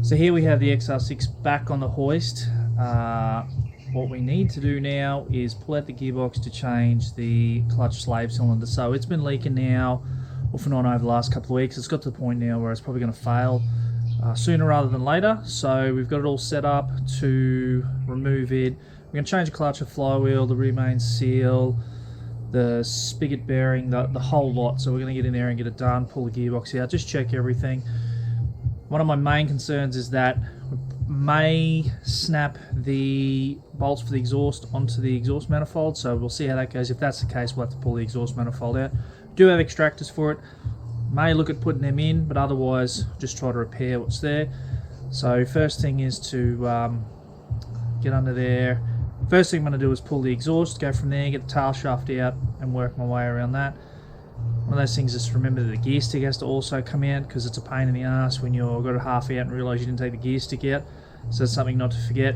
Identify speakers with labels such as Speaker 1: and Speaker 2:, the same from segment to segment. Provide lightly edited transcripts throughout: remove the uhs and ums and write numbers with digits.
Speaker 1: So here we have the XR6 back on the hoist. What we need to do now is pull out the gearbox to change the clutch slave cylinder. So it's been leaking now off and on over the last couple of weeks. It's got to the point now where it's probably going to fail sooner rather than later. So we've got it all set up to remove it. We're going to change the clutch, the flywheel, the rear main seal, the spigot bearing, the whole lot. So we're going to get in there and get it done, pull the gearbox out, just check everything. One of my main concerns is that we may snap the bolts for the exhaust onto the exhaust manifold, so we'll see how that goes. If that's the case, we'll have to pull the exhaust manifold out. Do have extractors for it, may look at putting them in, but otherwise just try to repair what's there. So first thing is to get under there. First thing I'm going to do is pull the exhaust, go from there, get the tail shaft out and work my way around that. One of those things is to remember that the gear stick has to also come out, because it's a pain in the ass when you've got it half out and realise you didn't take the gear stick out. So that's something not to forget.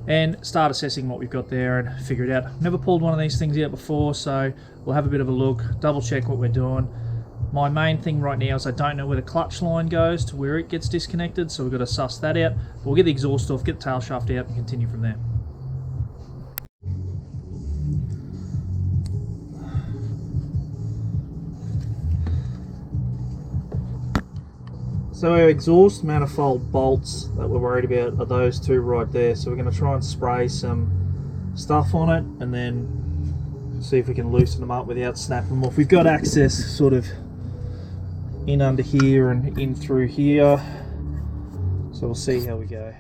Speaker 1: And start assessing what we've got there and figure it out. Never pulled one of these things out before, so we'll have a bit of a look, double check what we're doing. My main thing right now is I don't know where the clutch line goes to where it gets disconnected, so we've got to suss that out. But we'll get the exhaust off, get the tail shaft out and continue from there. So our exhaust manifold bolts that we're worried about are those two right there. So we're going to try and spray some stuff on it and then see if we can loosen them up without snapping them off. We've got access sort of in under here and in through here, so we'll see how we go.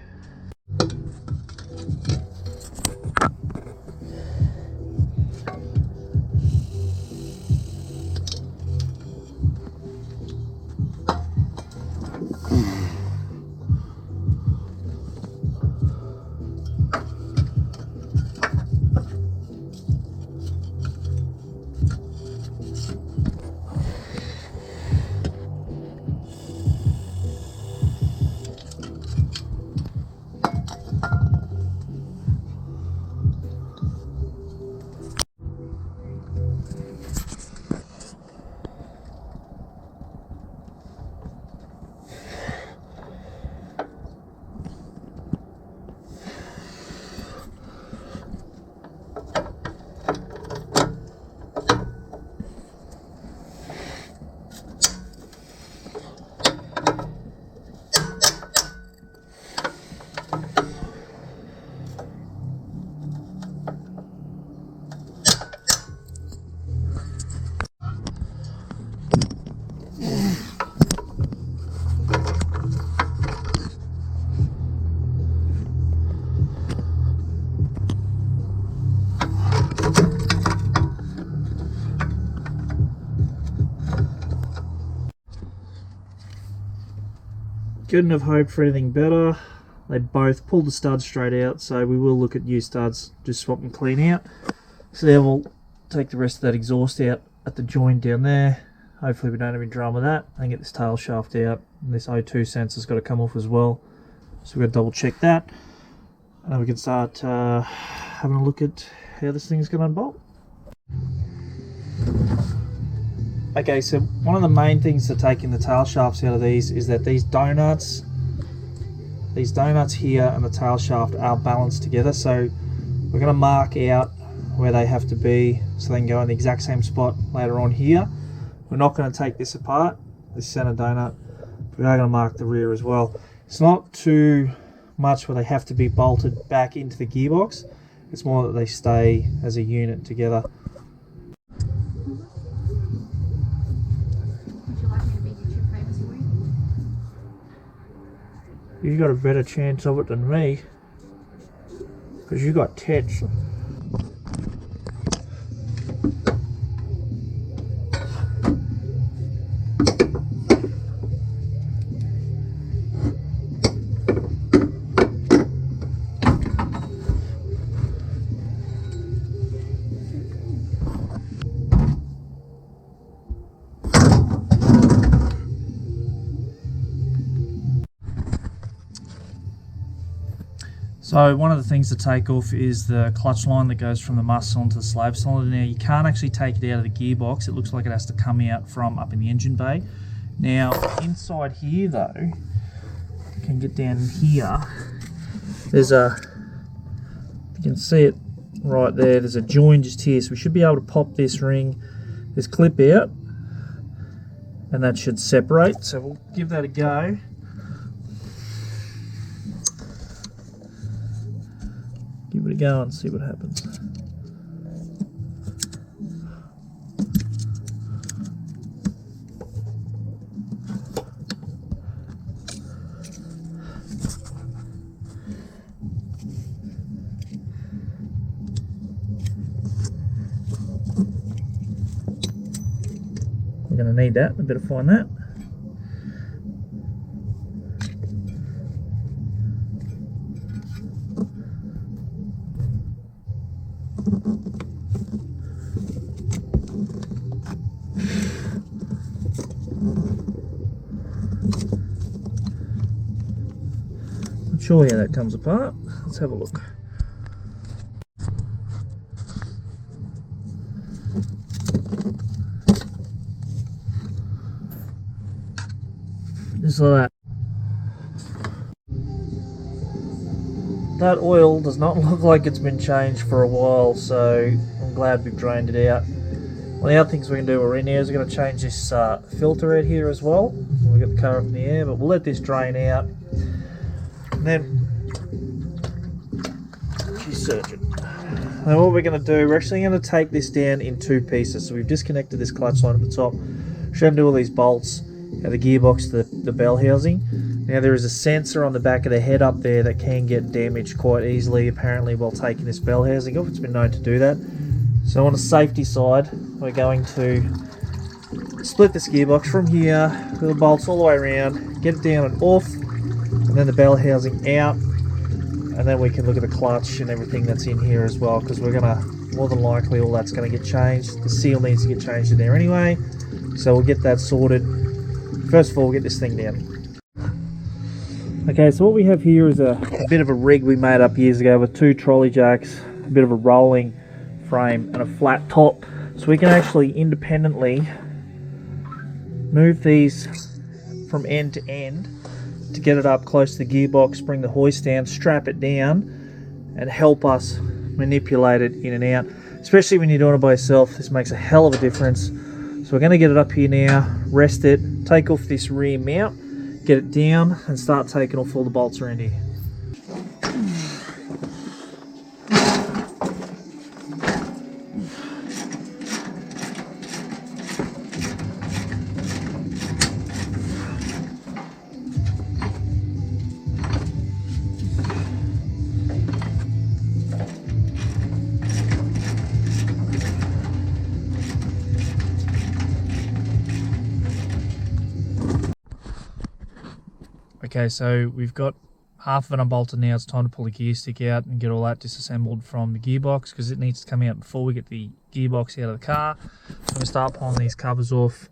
Speaker 1: Couldn't have hoped for anything better. They both pulled the studs straight out, so we will look at new studs, just swap them clean out. So then we'll take the rest of that exhaust out at the joint down there. Hopefully we don't have any drama with that, and get this tail shaft out. And this O2 sensor's got to come off as well, so we've got to double check that, and then we can start having a look at how this thing's going to unbolt. Okay, so one of the main things to taking the tail shafts out of these is that these donuts here and the tail shaft are balanced together. So we're going to mark out where they have to be so they can go in the exact same spot later on here. We're not going to take this apart, this center donut. We are going to mark the rear as well. It's not too much where they have to be bolted back into the gearbox. It's more that they stay as a unit together. You got a better chance of it than me, because you got tits. So one of the things to take off is the clutch line that goes from the master cylinder to the slave cylinder. Now you can't actually take it out of the gearbox. It looks like it has to come out from up in the engine bay. Now inside here though, can get down here, there's a, you can see it right there, there's a join just here, so we should be able to pop this ring, this clip out, and that should separate. So we'll give that a go. Give it a go and see what happens. We're going to need that, we better find that. Not sure how that comes apart. Let's have a look. Just like that. That oil does not look like it's been changed for a while, so I'm glad we've drained it out. One of the other things we can do right now is we're going to change this filter out here as well. We've got the car up in the air, but we'll let this drain out. And then, surgeon. Now what we're going to do, we're actually going to take this down in two pieces. So we've disconnected this clutch line at the top, show them do all these bolts, the gearbox to the bell housing. Now there is a sensor on the back of the head up there that can get damaged quite easily apparently while taking this bell housing off. It's been known to do that. So on the safety side, we're going to split this gearbox from here with the bolts all the way around, get it down and off, and then the bell housing out, and then we can look at the clutch and everything that's in here as well, because we're going to, more than likely all that's going to get changed. The seal needs to get changed in there anyway, so we'll get that sorted. First of all, we'll get this thing down. Okay, so what we have here is a bit of a rig we made up years ago with two trolley jacks, a bit of a rolling frame and a flat top, so we can actually independently move these from end to end to get it up close to the gearbox, bring the hoist down, strap it down, and help us manipulate it in and out. Especially when you're doing it by yourself, this makes a hell of a difference. So we're going to get it up here now, rest it, take off this rear mount, get it down, and start taking off all the bolts around here. Okay, so we've got half of it unbolted now. It's time to pull the gear stick out and get all that disassembled from the gearbox, because it needs to come out before we get the gearbox out of the car. So I'm going to start pulling these covers off,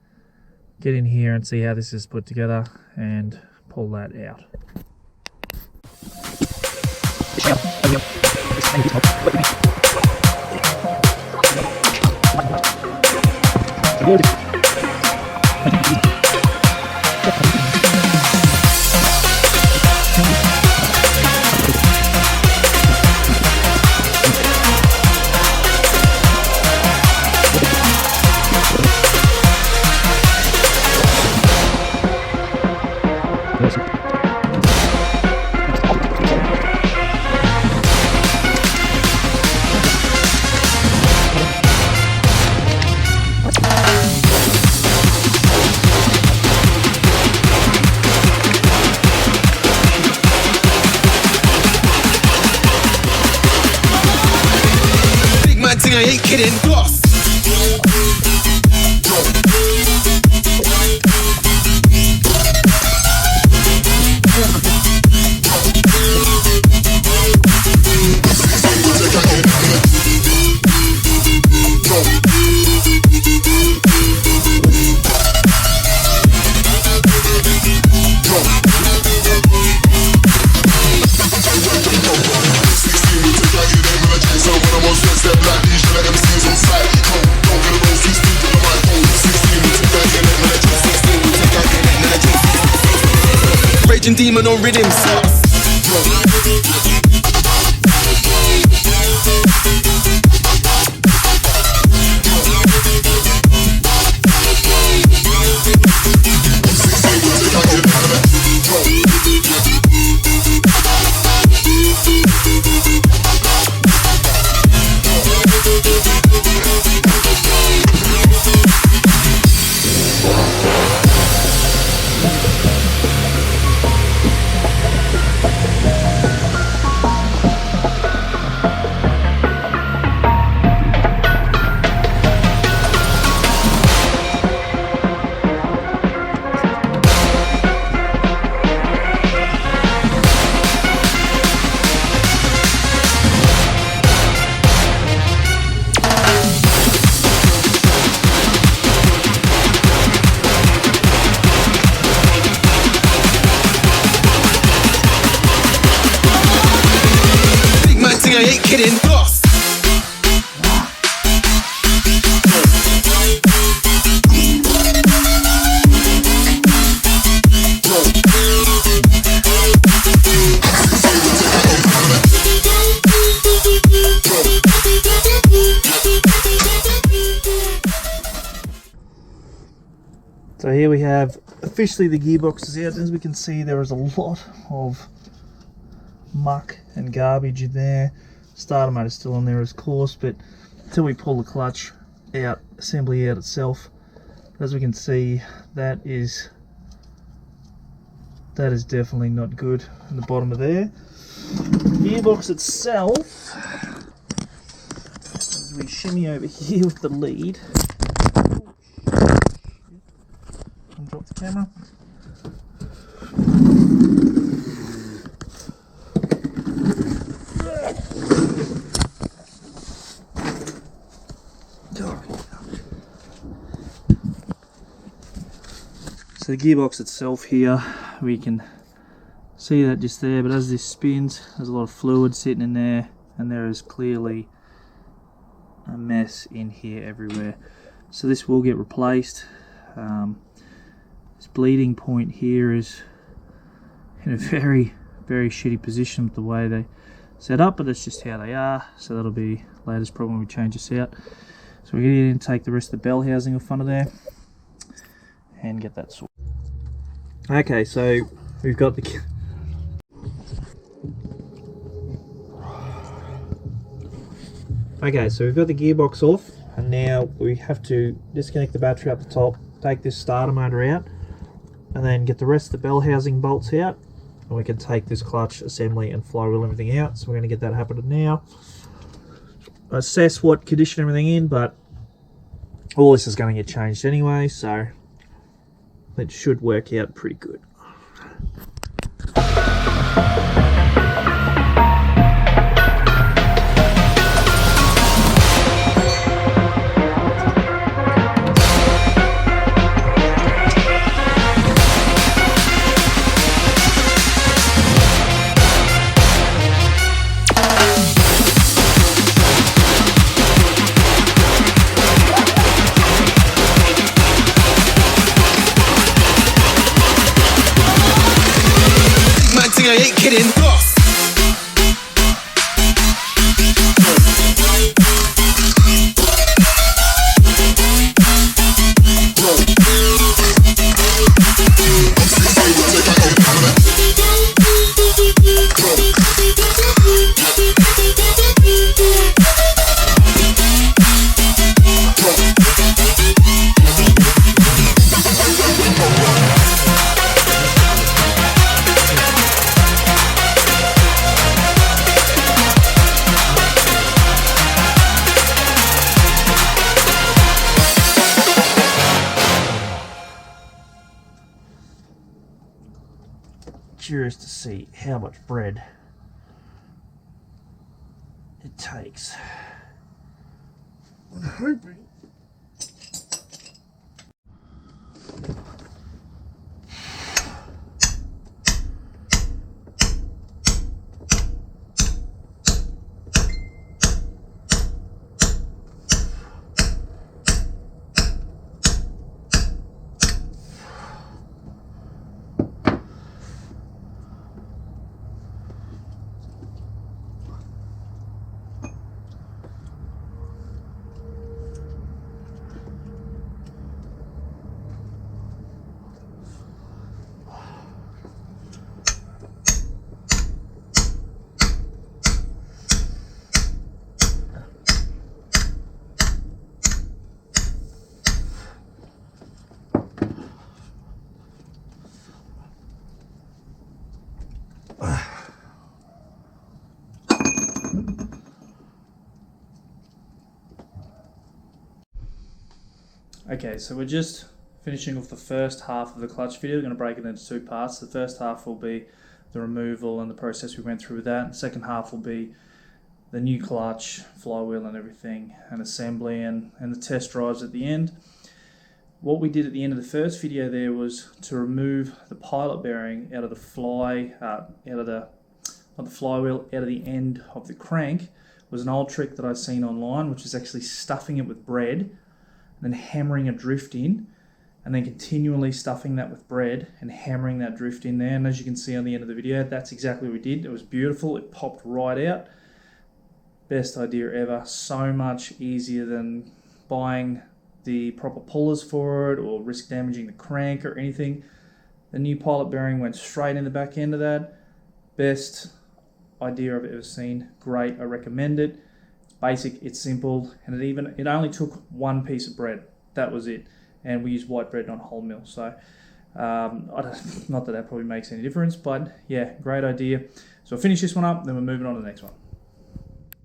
Speaker 1: get in here and see how this is put together, and pull that out.
Speaker 2: I ain't kidding. Gloss. Step like these, let them see some raging demon on rhythm sauce. I ain't kidding, boss.
Speaker 1: So here we have officially the gearbox is out. As we can see, there is a lot of muck and garbage in there. Starter motor is still on there, of course, but until we pull the clutch out, assembly out itself, as we can see, that is definitely not good in the bottom of there. The gearbox itself, as we shimmy over here with the lead, and drop the camera. So the gearbox itself here, we can see that just there, but as this spins, there's a lot of fluid sitting in there, and there is clearly a mess in here everywhere. So this will get replaced. This bleeding point here is in a very, very shitty position with the way they set up, but that's just how they are, so that'll be latest problem when we change this out. So we're going to take the rest of the bell housing off front of there and get that sorted. Okay, so we've got the gearbox off, and now we have to disconnect the battery up the top, take this starter motor out, and then get the rest of the bell housing bolts out, and we can take this clutch assembly and flywheel everything out. So we're going to get that happening now. Assess what condition everything in, but all this is going to get changed anyway, so it should work out pretty good.
Speaker 2: I ain't kidding, boss.
Speaker 1: Curious to see how much bread it takes. I'm hoping. Okay, so we're just finishing off the first half of the clutch video. We're going to break it into two parts. The first half will be the removal and the process we went through with that. The second half will be the new clutch, flywheel and everything, and assembly and the test drives at the end. What we did at the end of the first video there was to remove the pilot bearing out of the not the flywheel, out of the end of the crank. It was an old trick that I've seen online, which is actually stuffing it with bread and then hammering a drift in, and then continually stuffing that with bread and hammering that drift in there. And as you can see on the end of the video, that's exactly what we did. It was beautiful. It popped right out. Best idea ever. So much easier than buying the proper pullers for it or risk damaging the crank or anything. The new pilot bearing went straight in the back end of that. Best idea I've ever seen. Great, I recommend it. It's basic, it's simple, and it only took one piece of bread. That was it. And we used white bread, not wholemeal. So not that probably makes any difference, but yeah, great idea. So I'll finish this one up, then we're moving on to the next one.